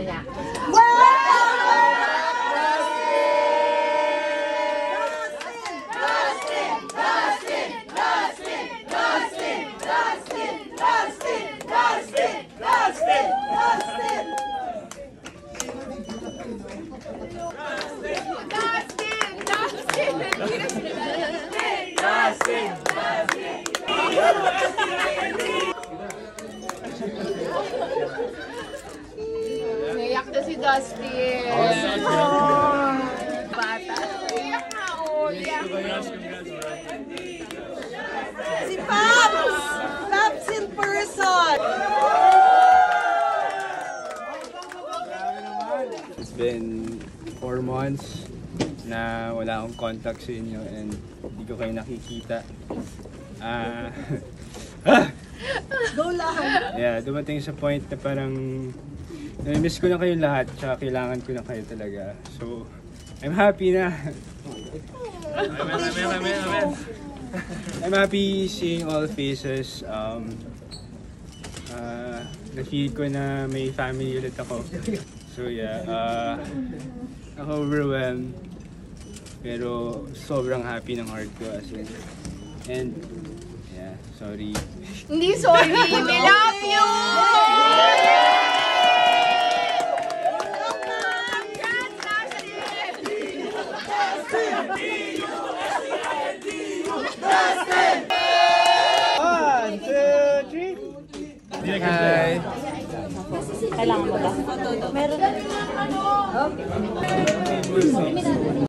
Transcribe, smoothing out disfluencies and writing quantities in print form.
niya. Naiyak na si Dustin. Bata. Naiyak na Si Paps! Paps in person! It's been 4 months na wala akong contact sa inyo and hindi ko kayo nakikita. Go lang! Yeah, dumating sa point na parang nami-miss ko na kayong lahat tsaka kailangan ko na kayo talaga. So, I'm happy na. I'm happy seeing all faces. Na-feel ko na may family ulit ako. So yeah, ako overwhelmed. Pero sobrang happy ng heart ko as in. And yeah, sorry. Hindi sorry, we love you! One, two, three. Hi. Kailangan mo ba? Meron.